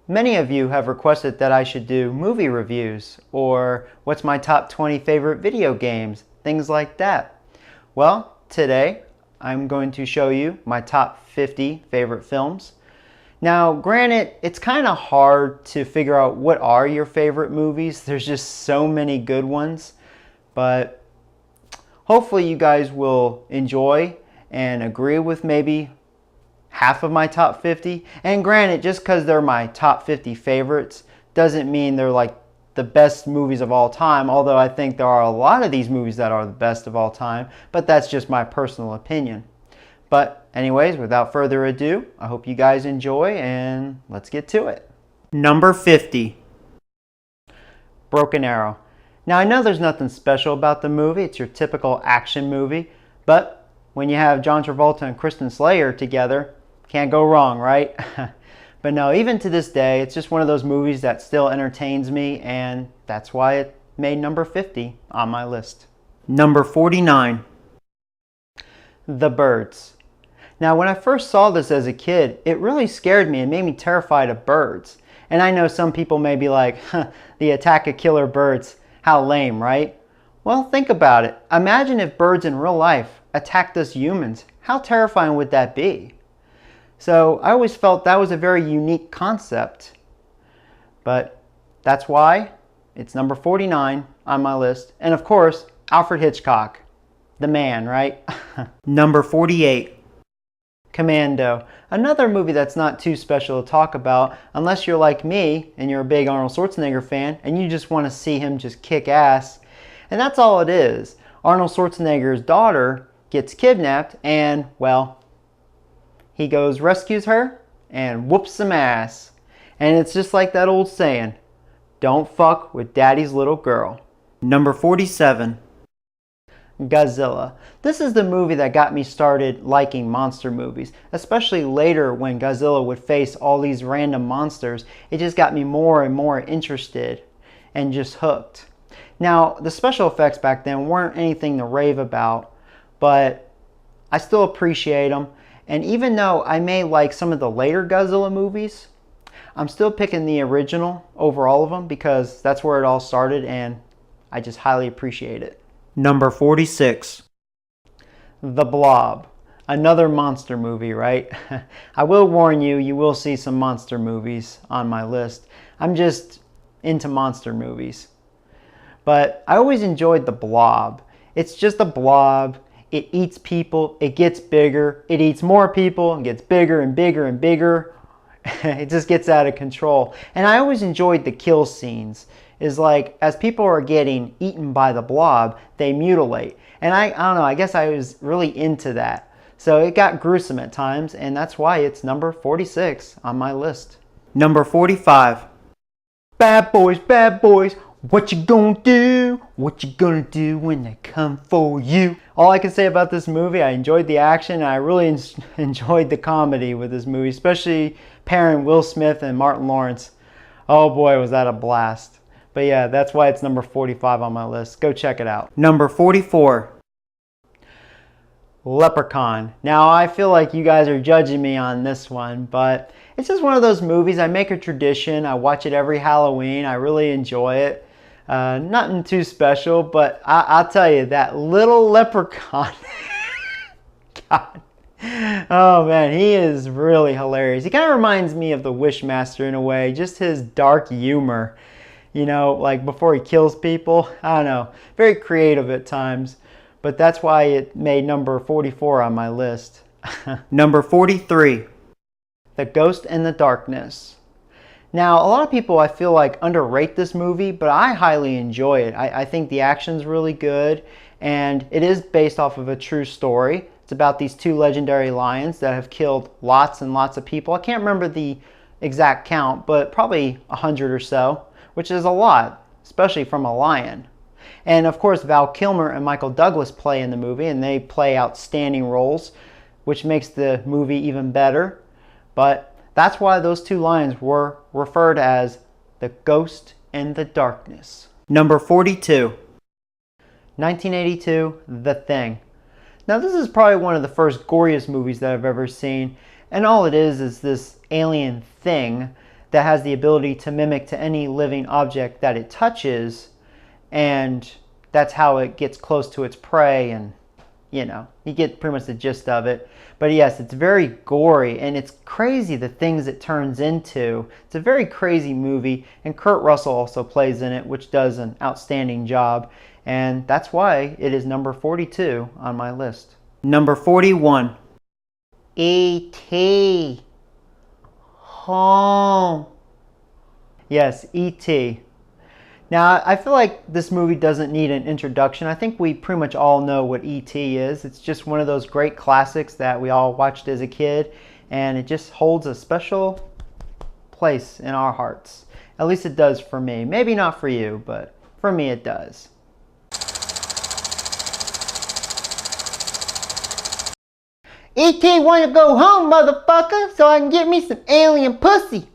Many of you have requested that I should do movie reviews or what's my top 20 favorite video games, things like that. Well, today I'm going to show you my top 50 favorite films. Now, granted, it's kind of hard to figure out what are your favorite movies. There's just so many good ones, but hopefully you guys will enjoy and agree with maybe half of my top 50. And granted, just because they're my top 50 favorites doesn't mean they're like the best movies of all time, although I think there are a lot of these movies that are the best of all time, but that's just my personal opinion. But anyways, without further ado, I hope you guys enjoy and let's get to it. Number 50, Broken Arrow. Now I know there's nothing special about the movie, it's your typical action movie, but when you have John Travolta and Kristen Slater together, can't go wrong, right? But no, even to this day, it's just one of those movies that still entertains me, and that's why it made number 50 on my list. Number 49, The Birds. Now, when I first saw this as a kid, it really scared me and made me terrified of birds. And I know some people may be like, the attack of killer birds, how lame, right? Well, think about it. Imagine if birds in real life attacked us humans. How terrifying would that be? So I always felt that was a very unique concept. But that's why it's number 49 on my list. And of course, Alfred Hitchcock, the man, right? Number 48, Commando. Another movie that's not too special to talk about unless you're like me and you're a big Arnold Schwarzenegger fan and you just want to see him just kick ass. And that's all it is. Arnold Schwarzenegger's daughter gets kidnapped and, well, he goes, rescues her, and whoops some ass. And it's just like that old saying, don't fuck with daddy's little girl. Number 47, Godzilla. This is the movie that got me started liking monster movies, especially later when Godzilla would face all these random monsters. It just got me more and more interested and just hooked. Now, the special effects back then weren't anything to rave about, but I still appreciate them. And even though I may like some of the later Godzilla movies, I'm still picking the original over all of them because that's where it all started and I just highly appreciate it. Number 46, The Blob. Another monster movie, right? I will warn you, you will see some monster movies on my list. I'm just into monster movies. But I always enjoyed The Blob. It's just a blob. It eats people, it gets bigger, it eats more people, and gets bigger and bigger and bigger. It just gets out of control. And I always enjoyed the kill scenes. Is like, as people are getting eaten by the blob, they mutilate. And I don't know, I guess I was really into that. So it got gruesome at times, and that's why it's number 46 on my list. Number 45, Bad Boys, what you gonna do? What you gonna do when they come for you? All I can say about this movie, I enjoyed the action, and I really enjoyed the comedy with this movie, especially pairing Will Smith and Martin Lawrence. Oh boy, was that a blast. But yeah, that's why it's number 45 on my list. Go check it out. Number 44, Leprechaun. Now, I feel like you guys are judging me on this one, but it's just one of those movies. I make a tradition. I watch it every Halloween. I really enjoy it. Nothing too special, but I'll tell you, that little leprechaun, God. Oh man, he is really hilarious. He kind of reminds me of the Wishmaster in a way, just his dark humor. You know, like before he kills people. I don't know, very creative at times, but that's why it made number 44 on my list. Number 43, The Ghost in the Darkness. Now, a lot of people I feel like underrate this movie, but I highly enjoy it. I think the action's really good, and it is based off of a true story. It's about these two legendary lions that have killed lots and lots of people. I can't remember the exact count, but probably 100 or so, which is a lot, especially from a lion. And of course, Val Kilmer and Michael Douglas play in the movie, and they play outstanding roles, which makes the movie even better. But that's why those two lions were referred as the Ghost in the Darkness. Number 42, 1982, The Thing. Now this is probably one of the first goriest movies that I've ever seen, and all it is this alien thing that has the ability to mimic to any living object that it touches, and that's how it gets close to its prey, and you know, you get pretty much the gist of it. But yes, it's very gory, and it's crazy the things it turns into. It's a very crazy movie, and Kurt Russell also plays in it, which does an outstanding job, and that's why it is number 42 on my list. Number 41, E.T. Home. Yes, E.T. Now, I feel like this movie doesn't need an introduction. I think we pretty much all know what E.T. is. It's just one of those great classics that we all watched as a kid, and it just holds a special place in our hearts. At least it does for me. Maybe not for you, but for me it does. E.T. wanna go home, motherfucker, so I can get me some alien pussy.